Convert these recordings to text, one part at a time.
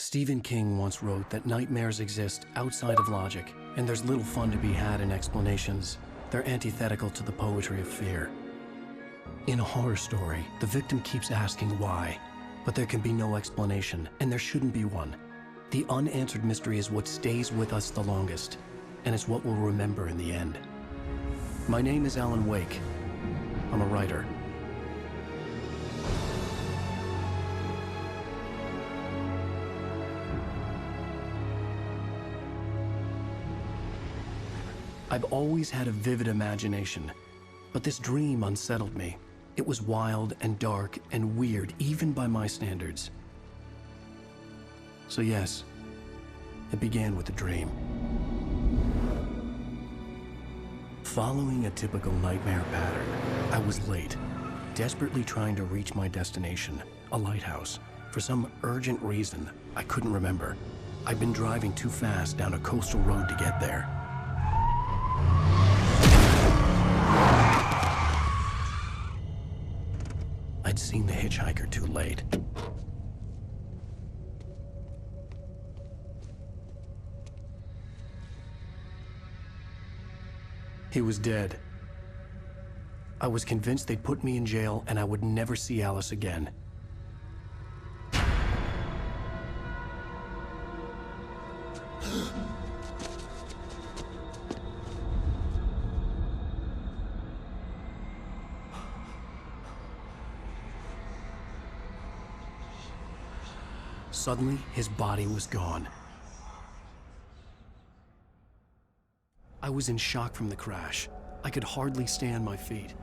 Stephen King once wrote that nightmares exist outside of logic, and there's little fun to be had in explanations. They're antithetical to the poetry of fear. In a horror story, the victim keeps asking why, but there can be no explanation, and there shouldn't be one. The unanswered mystery is what stays with us the longest, and it's what we'll remember in the end. My name is Alan Wake. I'm a writer. I've always had a vivid imagination, but this dream unsettled me. It was wild and dark and weird, even by my standards. So yes, it began with a dream. Following a typical nightmare pattern, I was late, desperately trying to reach my destination, a lighthouse. For some urgent reason, I couldn't remember. I'd been driving too fast down a coastal road to get there. I'd seen the hitchhiker too late. He was dead. I was convinced they'd put me in jail and I would never see Alice again. Suddenly, his body was gone. I was in shock from the crash. I could hardly stay on my feet.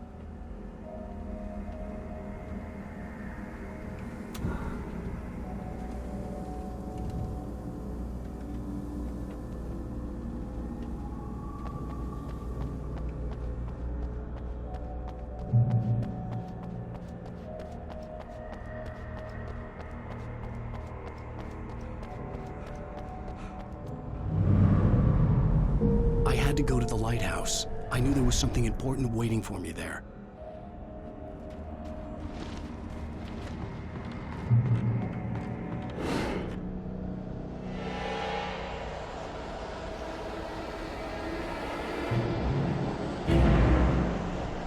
To go to the lighthouse. I knew there was something important waiting for me there.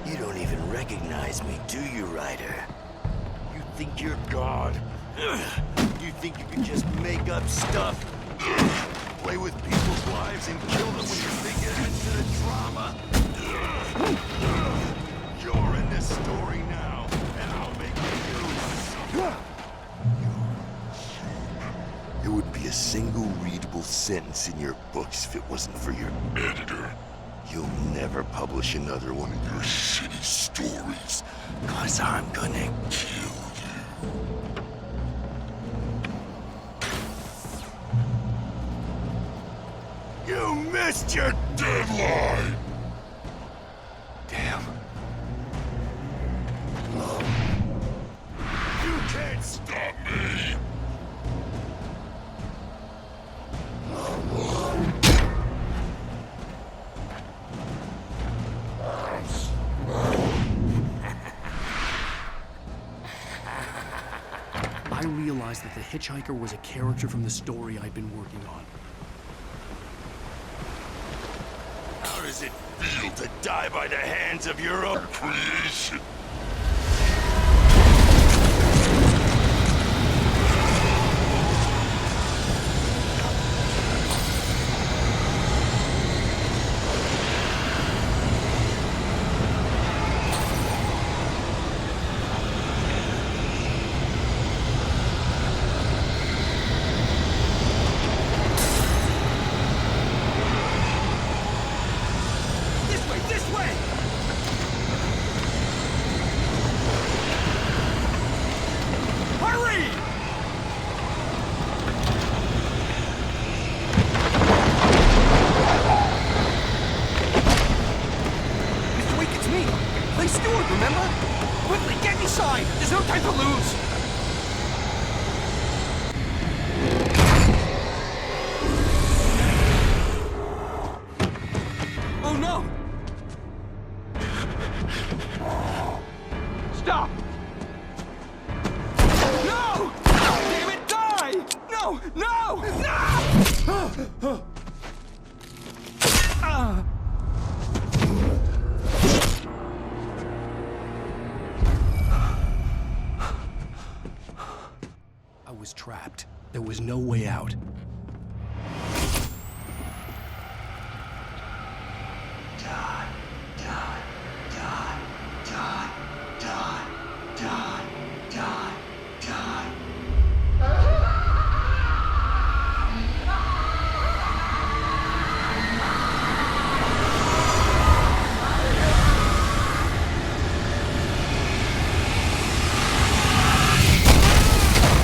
You don't even recognize me, do you, Ryder? You think you're God? You think you can just make up stuff? Play with people's lives and kill them when you think it into the drama. You're in this story now, and I'll make you suffer. There would be a single readable sentence in your books if it wasn't for your editor. You'll never publish another one of your shitty stories, 'cause I'm gonna kill you. You missed your deadline! Damn. You can't stop me! I realized that the hitchhiker was a character from the story I'd been working on. How does it feel to die by the hands of your own creation? Stewart, remember? Quickly, get inside! There's no time to lose! Oh no! Stop! No! Damn it, die! No! No! I was trapped. There was no way out.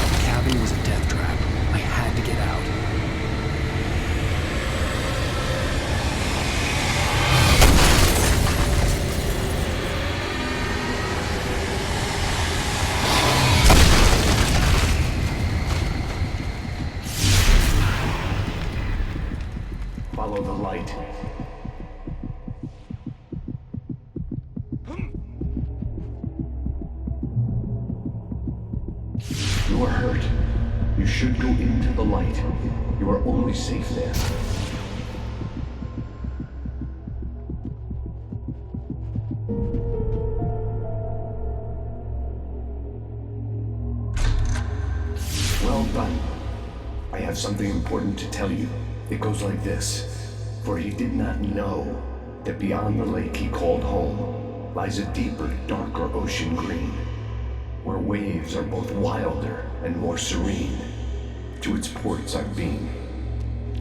The cabin was a death trap. I had to get out. Follow the light. You are hurt. You should go into the light. You are only safe there. Well done. I have something important to tell you. It goes like this. For he did not know that beyond the lake he called home lies a deeper, darker ocean green, where waves are both wilder and more serene. To its ports I've been.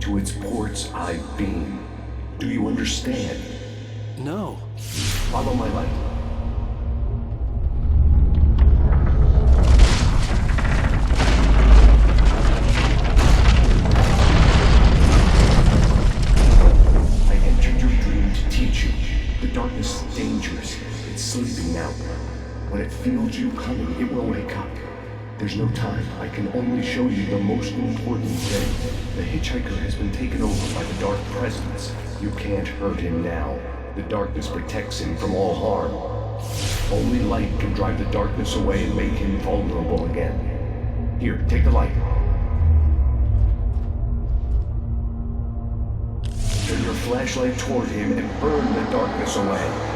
To its ports I've been. Do you understand? No. Follow my light. I entered your dream to teach you. The darkness is dangerous. It's sleeping now. When it feels you coming, it will wake up. There's no time. I can only show you the most important thing. The hitchhiker has been taken over by the dark presence. You can't hurt him now. The darkness protects him from all harm. Only light can drive the darkness away and make him vulnerable again. Here, take the light. Turn your flashlight toward him and burn the darkness away.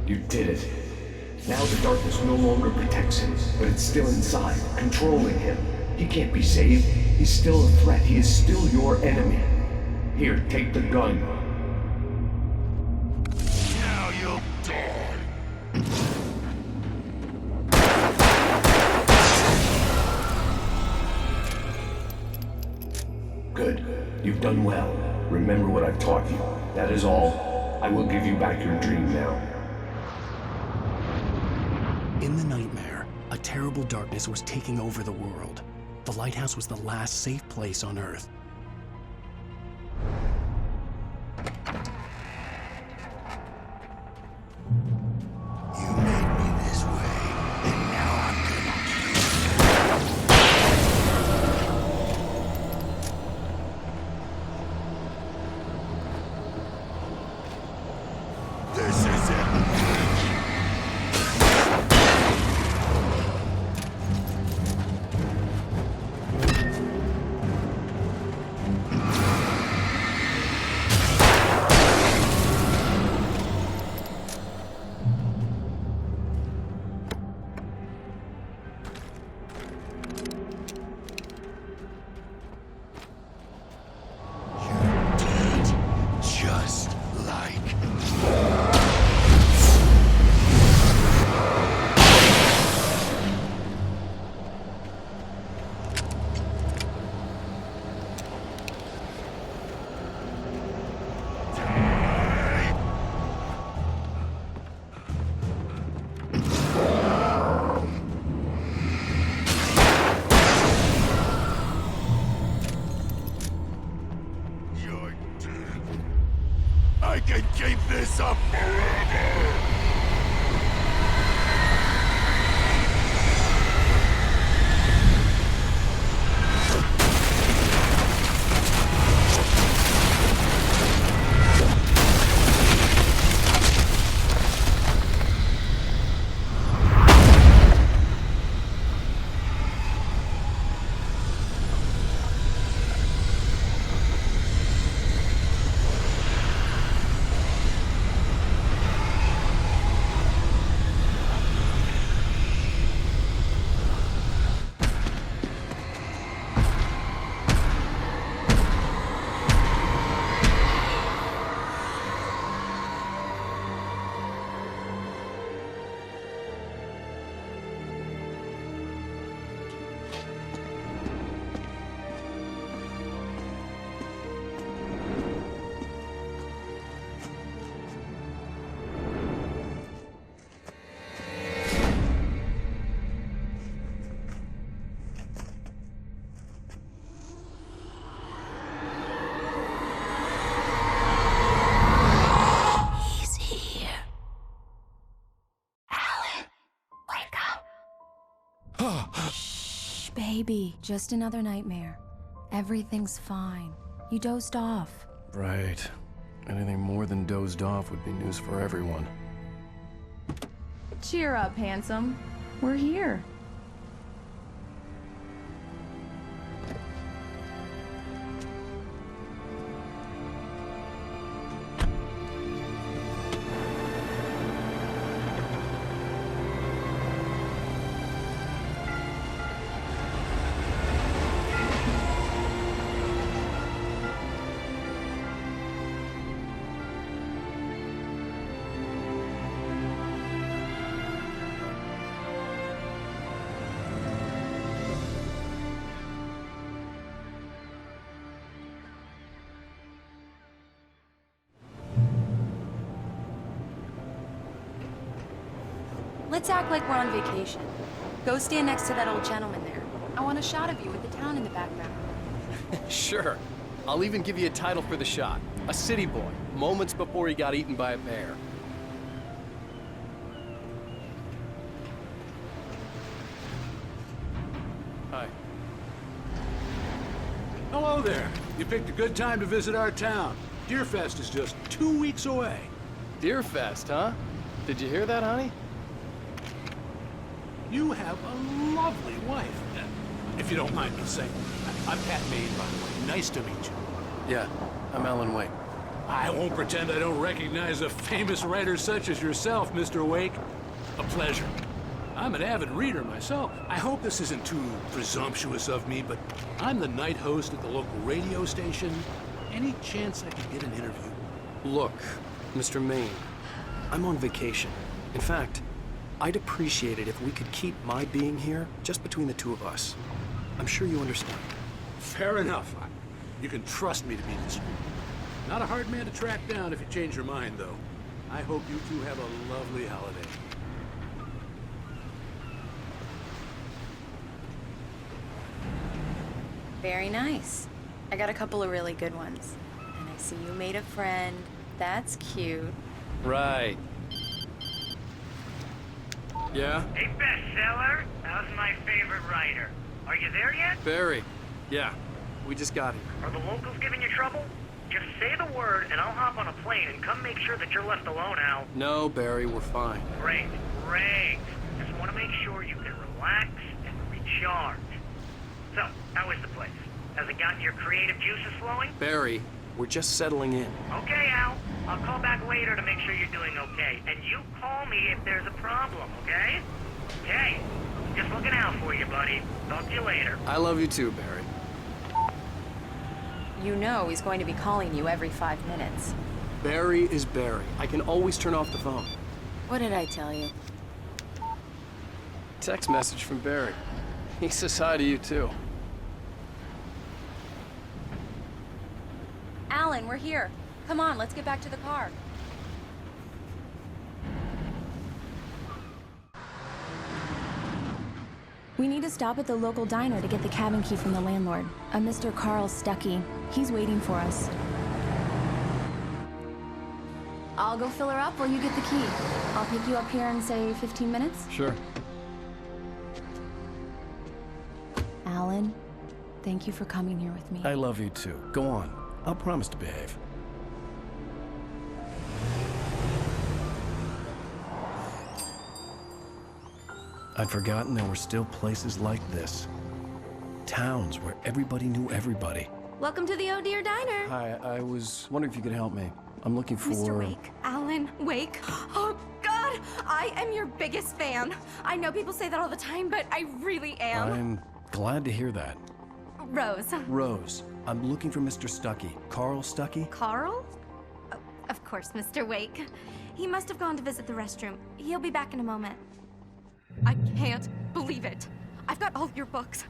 You did it. Now the darkness no longer protects him, but it's still inside, controlling him. He can't be saved. He's still a threat. He is still your enemy. Here, take the gun. Now you'll die. Good. You've done well. Remember what I've taught you. That is all. I will give you back your dream now. In the nightmare, a terrible darkness was taking over the world. The lighthouse was the last safe place on Earth. You made me this way, and now I'm gonna This is it. You're dead, just like You're dead. I can keep this up forever. baby. Just another nightmare. Everything's fine. You dozed off. Right. Anything more than dozed off would be news for everyone. Cheer up, handsome. We're here. Let's act like we're on vacation. Go stand next to that old gentleman there. I want a shot of you with the town in the background. Sure. I'll even give you a title for the shot. A city boy, moments before he got eaten by a bear. Hi. Hello there. You picked a good time to visit our town. Deerfest is just 2 weeks away. Deerfest, huh? Did you hear that, honey? You have a lovely wife. If you don't mind me saying. I'm Pat Maine, by the way. Nice to meet you. Yeah, I'm Alan Wake. I won't pretend I don't recognize a famous writer such as yourself, Mr. Wake. A pleasure. I'm an avid reader myself. I hope this isn't too presumptuous of me, but I'm the night host at the local radio station. Any chance I could get an interview? Look, Mr. Maine, I'm on vacation. In fact, I'd appreciate it if we could keep my being here just between the two of us. I'm sure you understand. Fair enough. You can trust me to be discreet. Not a hard man to track down if you change your mind, though. I hope you two have a lovely holiday. Very nice. I got a couple of really good ones. And I see you made a friend. That's cute. Right. Yeah? Hey, bestseller, how's my favorite writer? Are you there yet? Barry. Yeah. We just got here. Are the locals giving you trouble? Just say the word and I'll hop on a plane and come make sure that you're left alone, Al. No, Barry, we're fine. Great, great. Just want to make sure you can relax and recharge. So, how is the place? Has it gotten your creative juices flowing? Barry, we're just settling in. Okay, Al. I'll call back later to make sure you're doing okay. And you call me if there's a problem, okay? Okay. Just looking out for you, buddy. Talk to you later. I love you too, Barry. You know he's going to be calling you every 5 minutes. Barry is Barry. I can always turn off the phone. What did I tell you? Text message from Barry. He says hi to you too. Alan, we're here. Come on, let's get back to the car. We need to stop at the local diner to get the cabin key from the landlord, a Mr. Carl Stuckey. He's waiting for us. I'll go fill her up while you get the key. I'll pick you up here in, say, 15 minutes? Sure. Alan, thank you for coming here with me. I love you too. Go on. I'll promise to behave. I'd forgotten there were still places like this. Towns where everybody knew everybody. Welcome to the Oh Dear Diner. Hi, I was wondering if you could help me. I'm looking for... Mr. Wake. Alan Wake. Oh, God! I am your biggest fan. I know people say that all the time, but I really am. I'm glad to hear that. Rose. Rose, I'm looking for Mr. Stuckey. Carl Stuckey? Carl? Oh, of course, Mr. Wake. He must have gone to visit the restroom. He'll be back in a moment. I can't believe it. I've got all your books.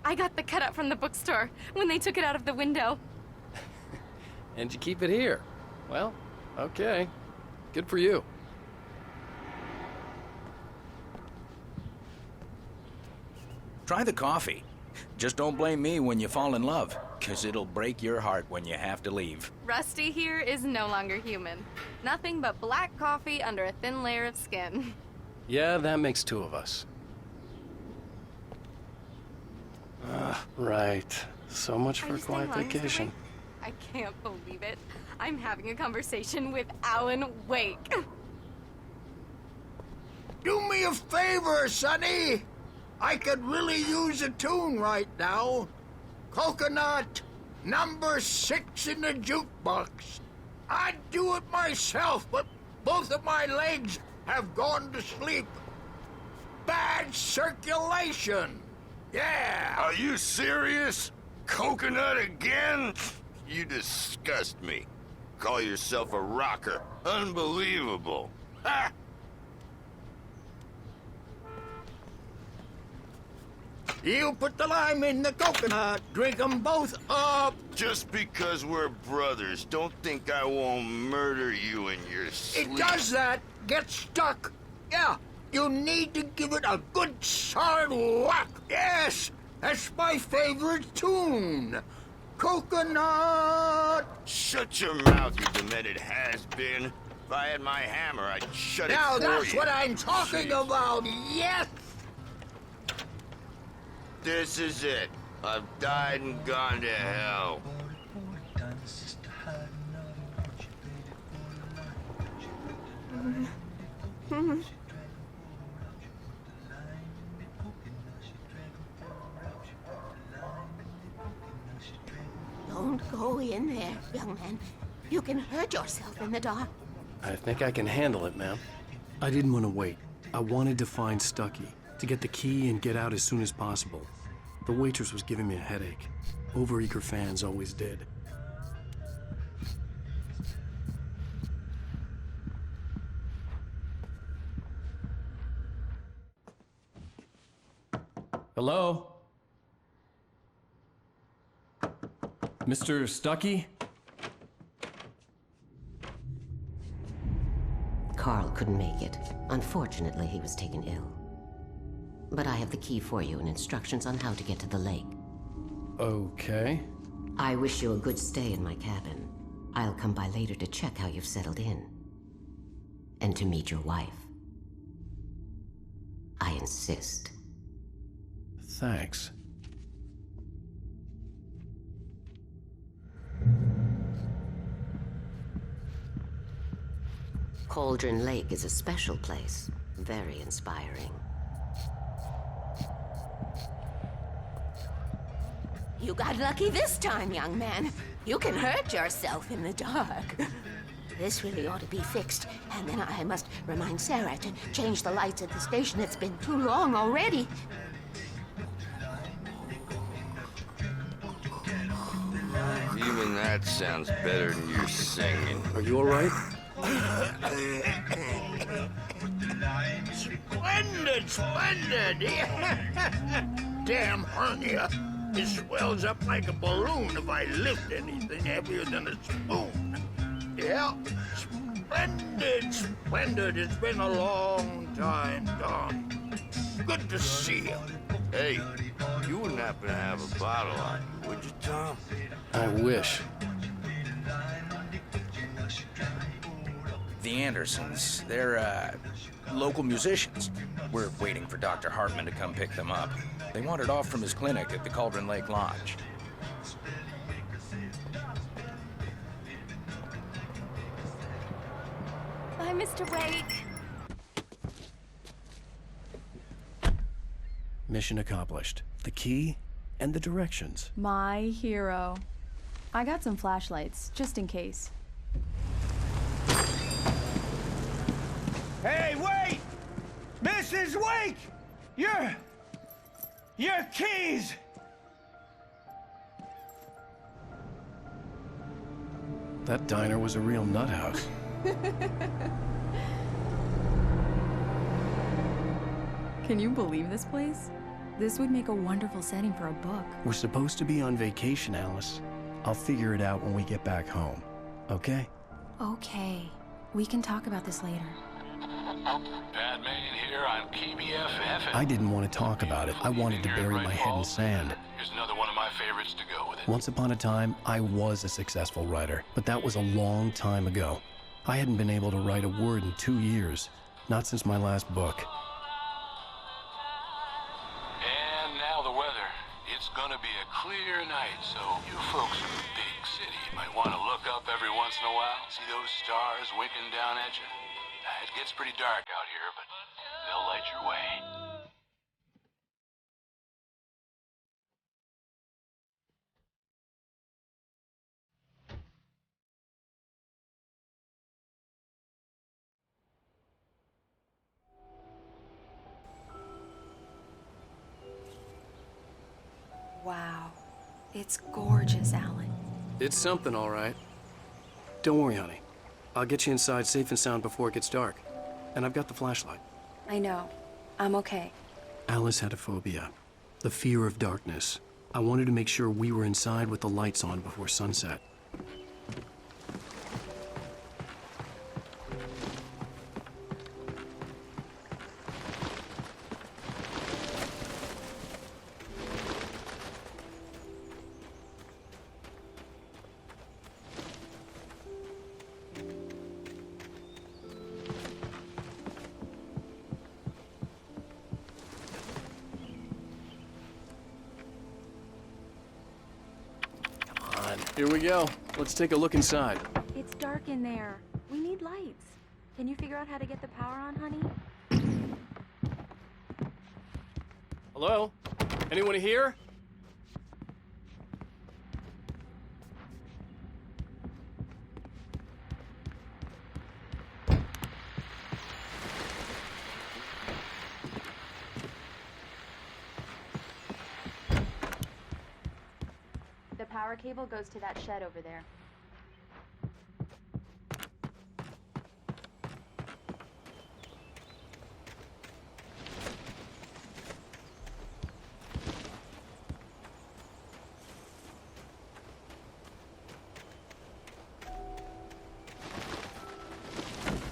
I got the cutout from the bookstore when they took it out of the window. And you keep it here. Well, okay. Good for you. Try the coffee. Just don't blame me when you fall in love, 'cause it'll break your heart when you have to leave. Rusty here is no longer human. Nothing but black coffee under a thin layer of skin. Yeah, that makes two of us. Right. So much Are for a you staying quiet long, Mr. vacation. Wake? I can't believe it. I'm having a conversation with Alan Wake. Do me a favor, Sonny. I could really use a tune right now. Coconut, number 6 in the jukebox. I'd do it myself, but both of my legs have gone to sleep. Bad circulation. Yeah. Are you serious? Coconut again? You disgust me. Call yourself a rocker. Unbelievable. Ha! You put the lime in the coconut. Drink them both up. Just because we're brothers, don't think I won't murder you in your sleep. It does that. Get stuck. Yeah, you need to give it a good solid whack. Yes, that's my favorite tune. Coconut. Shut your mouth, you demented has-been. If I had my hammer, I'd shut it Now for you. that's what I'm talking Jeez. about. Yes. This is it. I've died and gone to hell. Don't go in there, young man. You can hurt yourself in the dark. I think I can handle it, ma'am. I didn't want to wait. I wanted to find Stucky, to get the key and get out as soon as possible. The waitress was giving me a headache. Overeager fans always did. Hello? Mr. Stucky? Carl couldn't make it. Unfortunately, he was taken ill. But I have the key for you and instructions on how to get to the lake. Okay. I wish you a good stay in my cabin. I'll come by later to check how you've settled in. And to meet your wife. I insist. Thanks. Cauldron Lake is a special place. Very inspiring. You got lucky this time, young man. You can hurt yourself in the dark. This really ought to be fixed, and then I must remind Sarah to change the lights at the station. It's been too long already. Even that sounds better than your singing. Are you all right? Splendid, splendid. Damn hernia. It swells up like a balloon if I lift anything heavier than a spoon. Yeah, splendid, splendid. It's been a long time, Don. Good to see you. Hey, you wouldn't happen to have a bottle on you, would you, Tom? I wish. The Andersons, they're, local musicians. We're waiting for Dr. Hartman to come pick them up. They wandered off from his clinic at the Cauldron Lake Lodge. Bye, Mr. Wake. Mission accomplished. The key and the directions. My hero. I got some flashlights, just in case. Hey, wait! Mrs. Wake! Your keys! That diner was a real nut house. Can you believe this place? This would make a wonderful setting for a book. We're supposed to be on vacation, Alice. I'll figure it out when we get back home. Okay? Okay. We can talk about this later. Pat Main here on KBFF. I didn't want to talk about it. I wanted to bury my head in sand. Here's another one of my favorites to go with it. Once upon a time, I was a successful writer, but that was a long time ago. I hadn't been able to write a word in 2 years. Not since my last book. And now the weather. It's gonna clear night, so you folks from the big city might want to look up every once in a while. See those stars winking down at you? It gets pretty dark out here, but they'll light your way. Wow. It's gorgeous, Alan. It's something, all right. Don't worry, honey. I'll get you inside safe and sound before it gets dark. And I've got the flashlight. I know. I'm okay. Alice had a phobia. The fear of darkness. I wanted to make sure we were inside with the lights on before sunset. Here we go. Let's take a look inside. It's dark in there. We need lights. Can you figure out how to get the power on, honey? Hello? Anyone here? The power cable goes to that shed over there.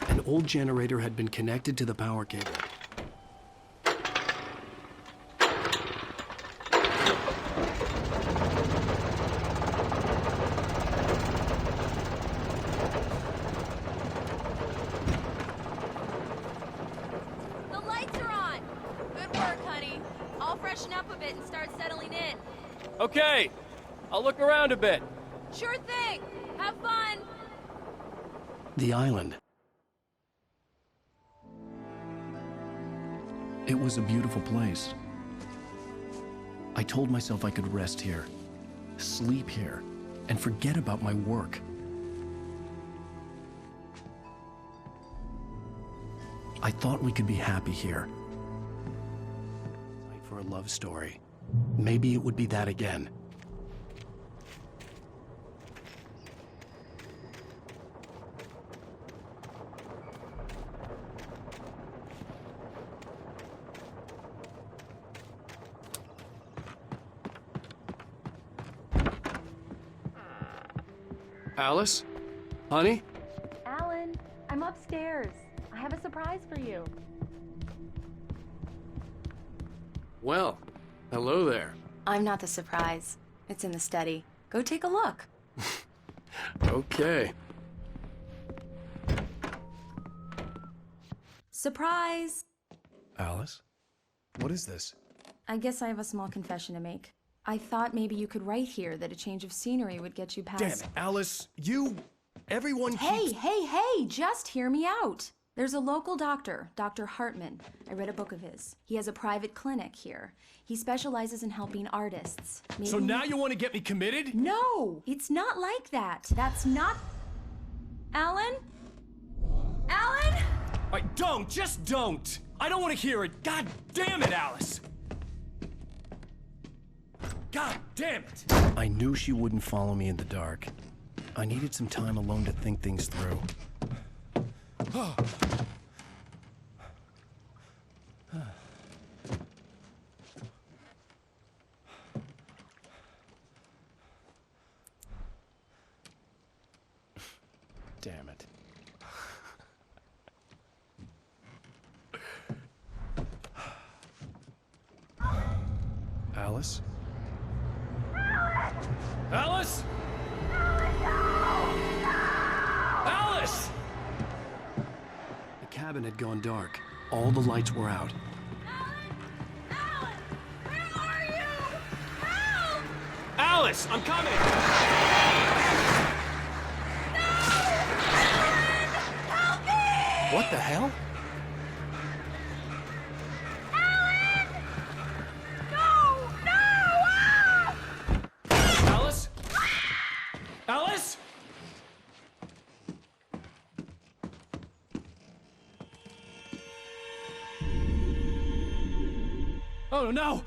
An old generator had been connected to the power cable. The lights are on! Good work, honey. I'll freshen up a bit and start settling in. Okay, I'll look around a bit. Sure thing! Have fun! The island. It was a beautiful place. I told myself I could rest here, sleep here, and forget about my work. I thought we could be happy here. Like for a love story. Maybe it would be that again. Alice? Honey? Alan, I'm upstairs. I have a surprise for you. Well, hello there. I'm not the surprise. It's in the study. Go take a look. Okay. Surprise! Alice? What is this? I guess I have a small confession to make. I thought maybe you could write here that a change of scenery would get you past... Damn it, Alice. Everyone Hey, hey, just hear me out. There's a local doctor, Dr. Hartman. I read a book of his. He has a private clinic here. He specializes in helping artists. Maybe So now you want to get me committed? No, it's not like that. That's not... Alan? Alan? Just don't! I don't want to hear it! God damn it, Alice! God damn it! I knew she wouldn't follow me in the dark. I needed some time alone to think things through. Damn it. Alice? Alice? Alice! The cabin had gone dark. All the lights were out. Alan! Where are you? Help! Alice, I'm coming! What the hell? Alice? Alice? Oh no!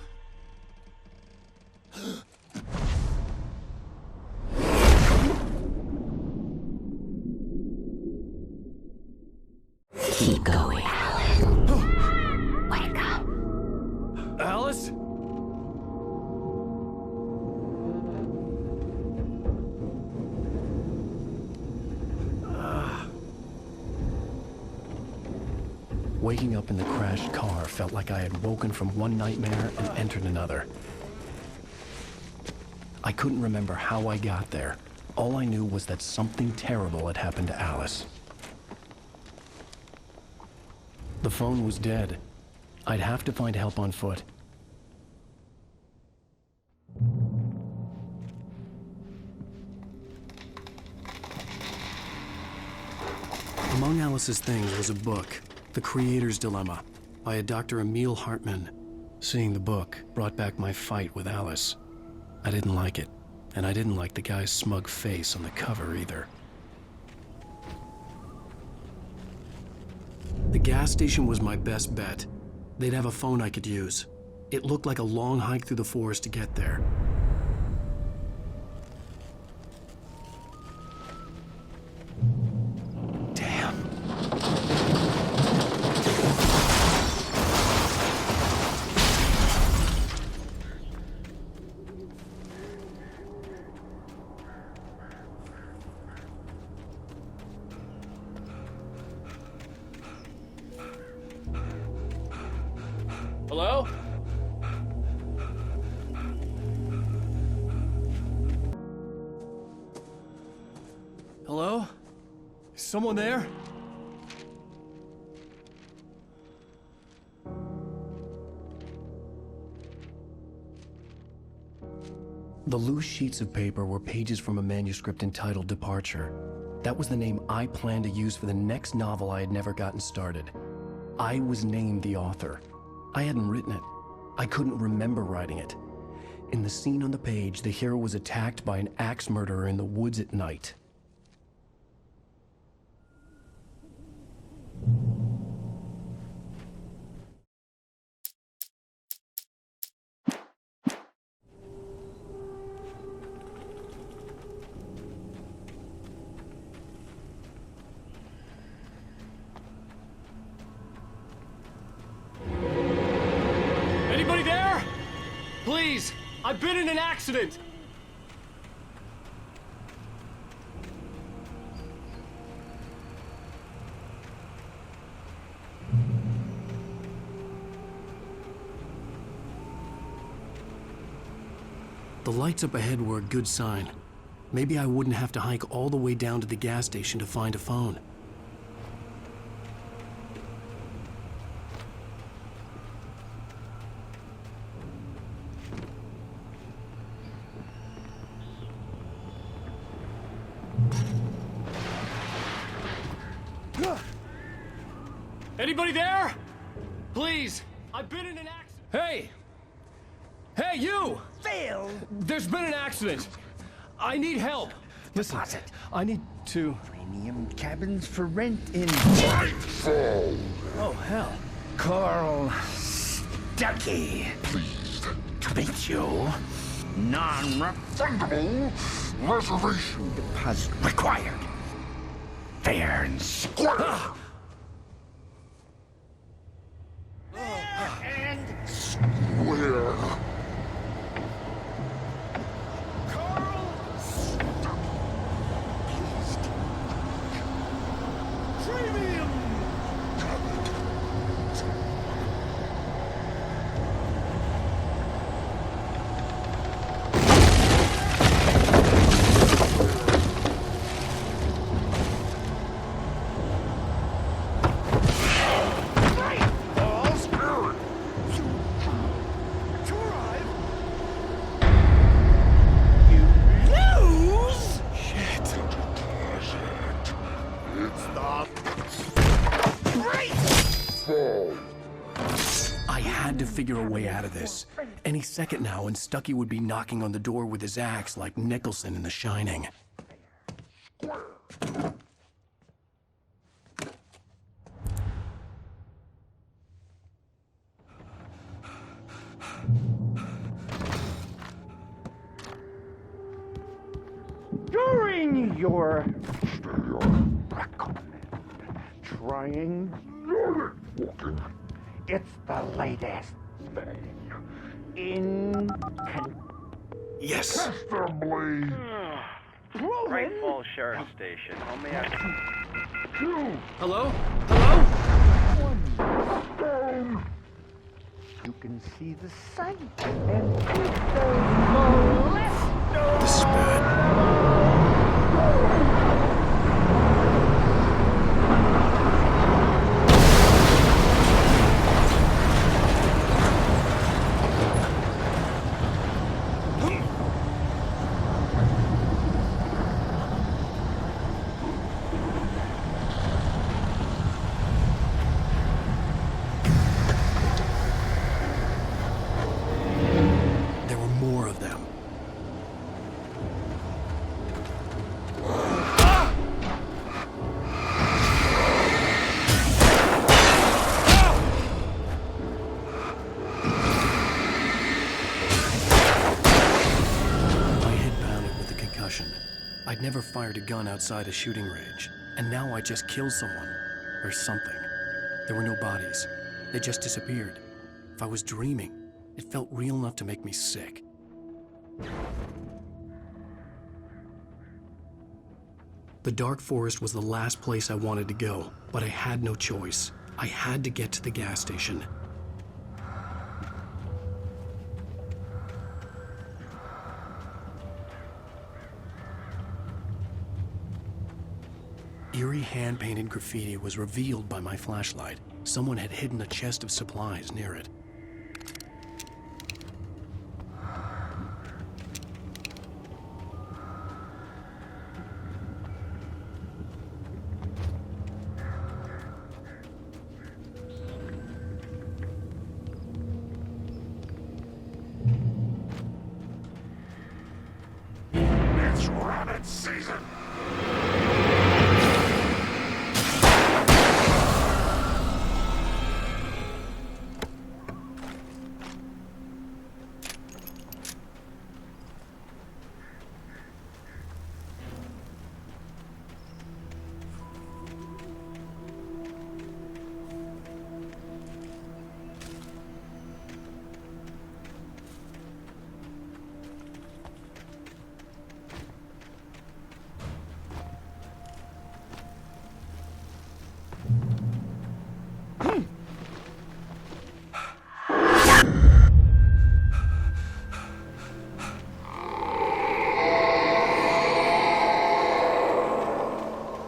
Keep going. Wake up. Alice? Waking up in the crashed car felt like I had woken from one nightmare and entered another. I couldn't remember how I got there. All I knew was that something terrible had happened to Alice. The phone was dead. I'd have to find help on foot. Among Alice's things was a book, The Creator's Dilemma, by a Dr. Emil Hartman. Seeing the book brought back my fight with Alice. I didn't like it, and I didn't like the guy's smug face on the cover either. The gas station was my best bet. They'd have a phone I could use. It looked like a long hike through the forest to get there. Damn. Hello? Hello? Is someone there? The loose sheets of paper were pages from a manuscript entitled Departure. That was the name I planned to use for the next novel I had never gotten started. I was named the author. I hadn't written it. I couldn't remember writing it. In the scene on the page, the hero was attacked by an axe murderer in the woods at night. Anybody there? Please, I've been in an accident. The lights up ahead were a good sign. Maybe I wouldn't have to hike all the way down to the gas station to find a phone. Anybody there? Please, I've been in an accident. Hey! Hey, you! Phil! There's been an accident. I need help. Listen, I need to... Premium cabins for rent in... Oh, hell. Carl Stuckey. Pleased to meet you. Non-refundable reservation deposit required. Fair and square. And square. Carl Stuckey. Pleased. Premium I had to figure a way out of this. Any second now, and Stucky would be knocking on the door with his axe like Nicholson in The Shining. During your trying, it's the latest thing in Yes. Great Falls Sheriff Station. Only Hello? Hello? You can see the sight and keep those molestos. This is bad. There were more of them. I'd never fired a gun outside a shooting range, and now I just killed someone. Or something. There were no bodies. They just disappeared. If I was dreaming, it felt real enough to make me sick. The Dark Forest was the last place I wanted to go, but I had no choice. I had to get to the gas station. Eerie hand-painted graffiti was revealed by my flashlight. Someone had hidden a chest of supplies near it. It's rabbit season!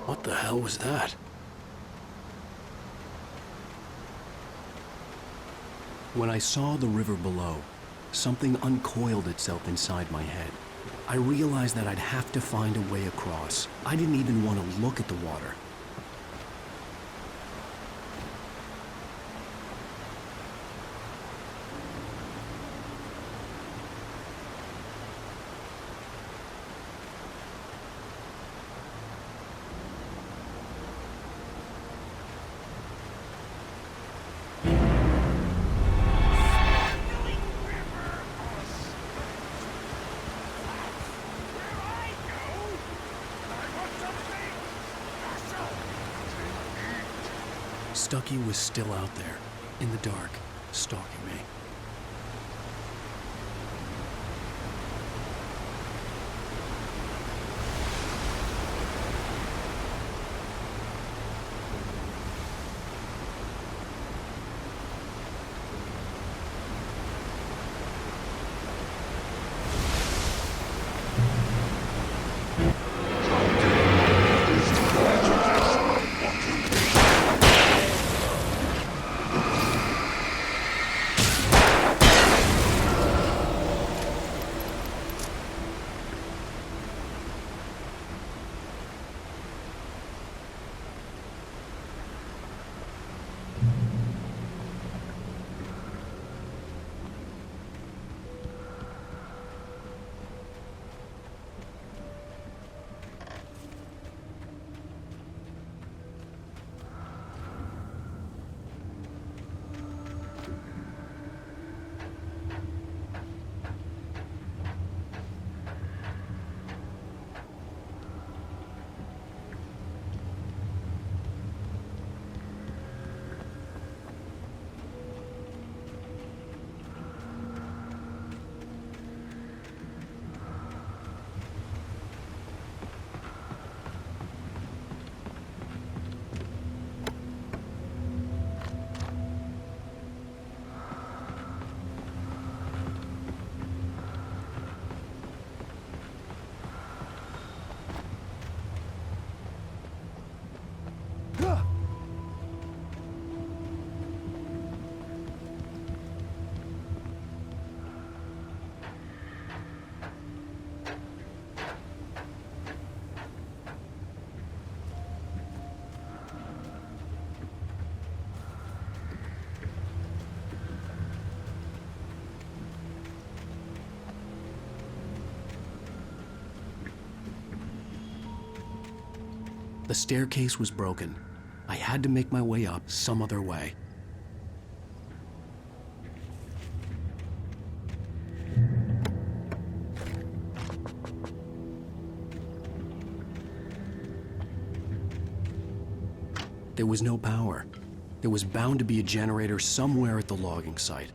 What the hell was that? When I saw the river below, something uncoiled itself inside my head. I realized that I'd have to find a way across. I didn't even want to look at the water. Stucky was still out there, in the dark, stalking me. The staircase was broken. I had to make my way up some other way. There was no power. There was bound to be a generator somewhere at the logging site.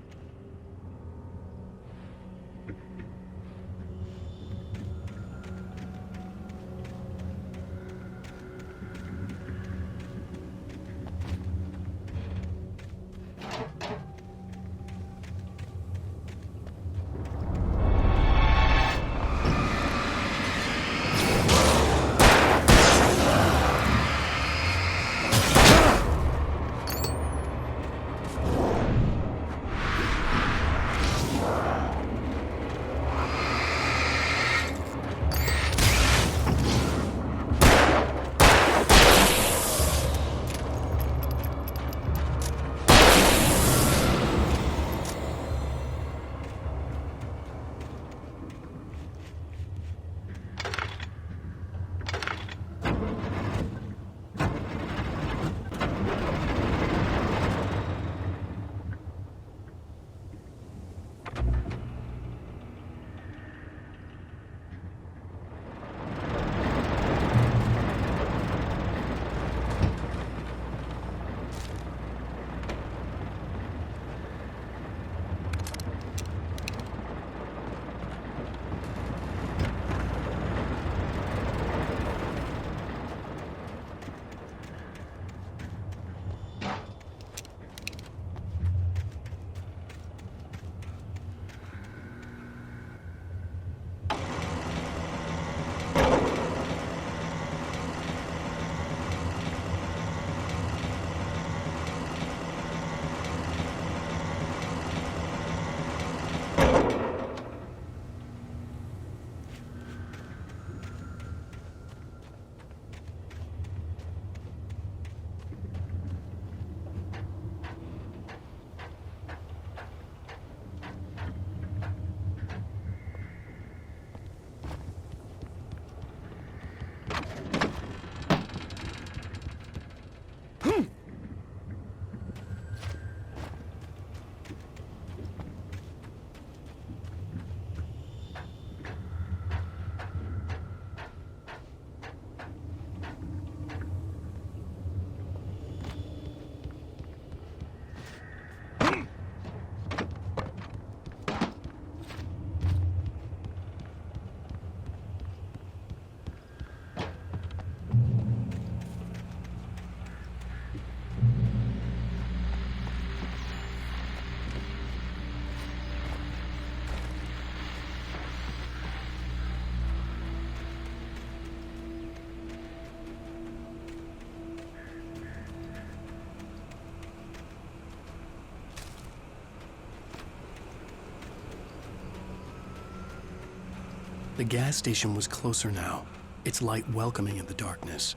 The gas station was closer now, its light welcoming in the darkness.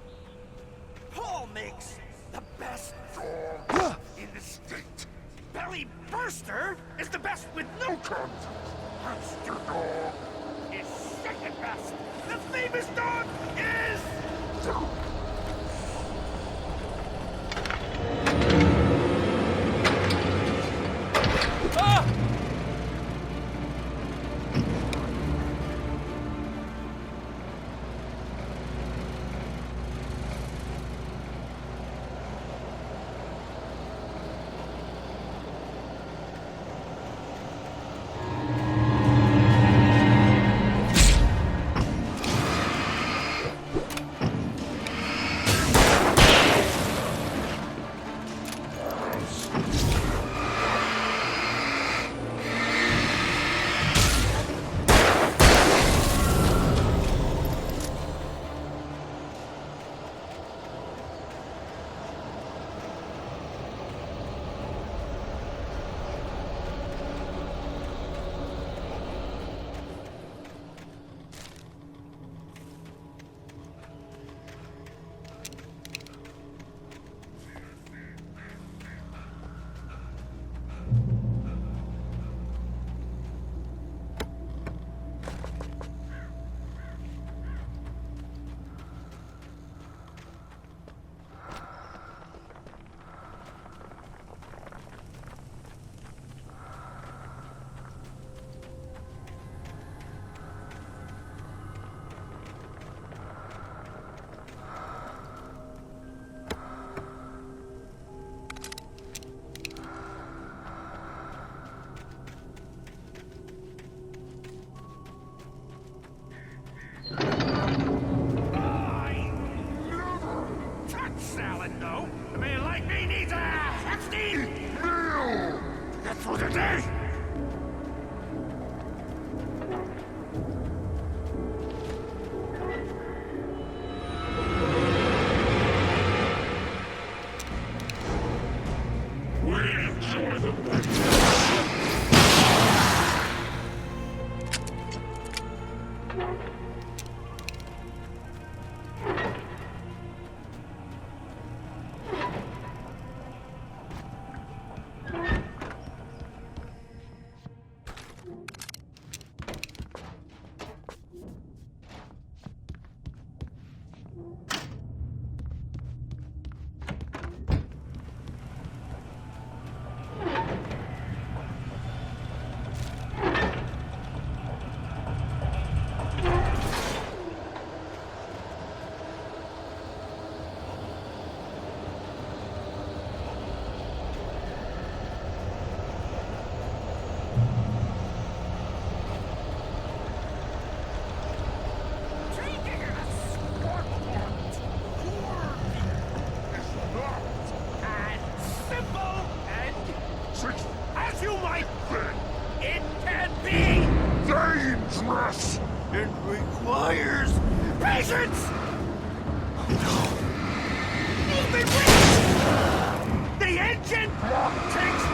Paul makes the best dog in the state. Belly Burster is the best with no crumbs. Hamster Dog is second best. The famous dog is... Ah! No, a man like me needs a hefty meal. That's for the day. As you might think, it can be dangerous. It requires patience. Even with the engine takes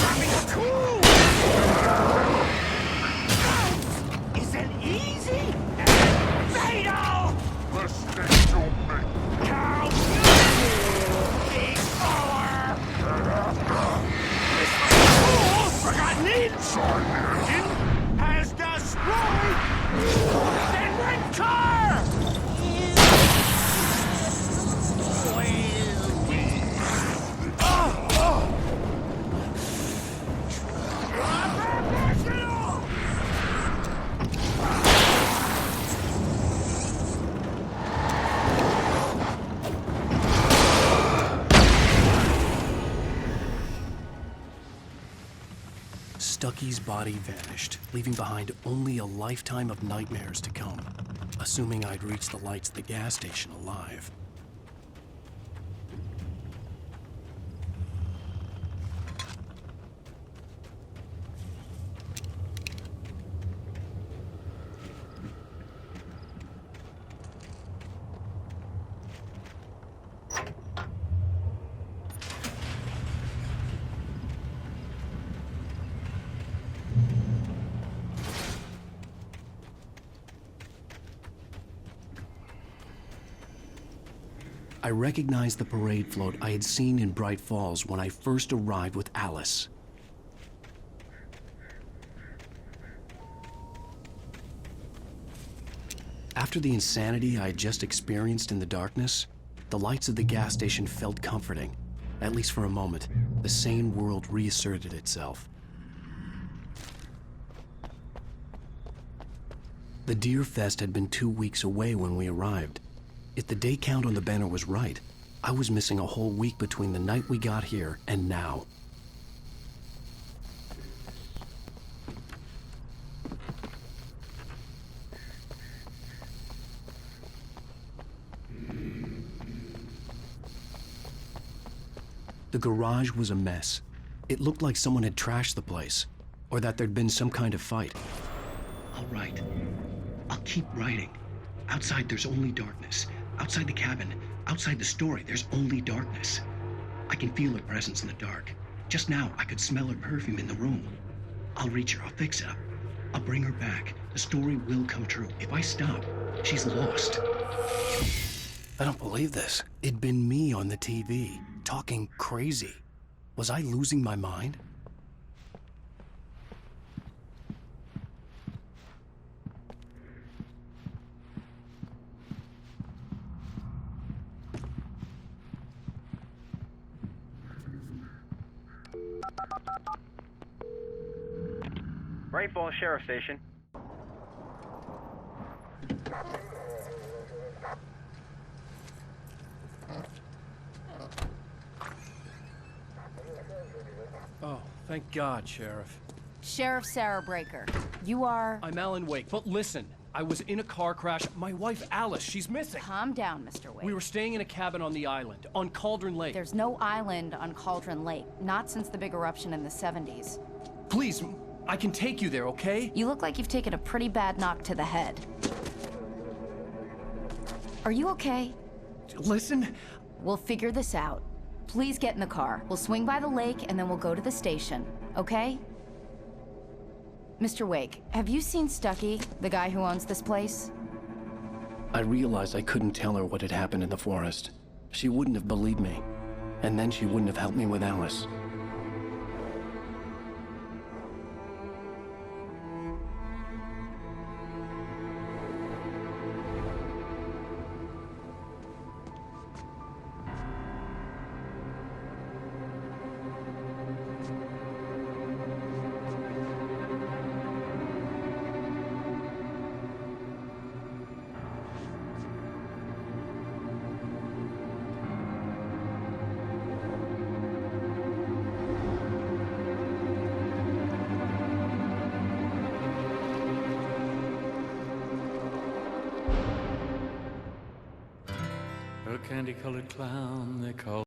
having cool isn't easy and fatal. Listen to me. How forgotten inside engine has destroyed that red car! Stucky's body vanished, leaving behind only a lifetime of nightmares to come, assuming I'd reached the lights at the gas station alive. I recognized the parade float I had seen in Bright Falls when I first arrived with Alice. After the insanity I had just experienced in the darkness, the lights of the gas station felt comforting. At least for a moment, the sane world reasserted itself. The Deer Fest had been 2 weeks away when we arrived. If the day count on the banner was right, I was missing a whole week between the night we got here and now. The garage was a mess. It looked like someone had trashed the place, or that there'd been some kind of fight. I'll write. I'll keep writing. Outside, there's only darkness. Outside the cabin, outside the story, there's only darkness. I can feel her presence in the dark. Just now, I could smell her perfume in the room. I'll reach her, I'll fix it up. I'll bring her back. The story will come true. If I stop, she's lost. I don't believe this. It'd been me on the TV, talking crazy. Was I losing my mind? Bright Falls Sheriff Station. Oh, thank God, Sheriff. Sheriff Sarah Breaker. You are... I'm Alan Wake, but listen, I was in a car crash. My wife, Alice, she's missing. Calm down, Mr. Wade. We were staying in a cabin on the island, on Cauldron Lake. There's no island on Cauldron Lake, not since the big eruption in the 70s. Please, I can take you there, okay? You look like you've taken a pretty bad knock to the head. Are you okay? Listen. We'll figure this out. Please get in the car. We'll swing by the lake and then we'll go to the station, okay? Mr. Wake, have you seen Stucky, the guy who owns this place? I realized I couldn't tell her what had happened in the forest. She wouldn't have believed me. And then she wouldn't have helped me with Alice. A candy-colored clown they call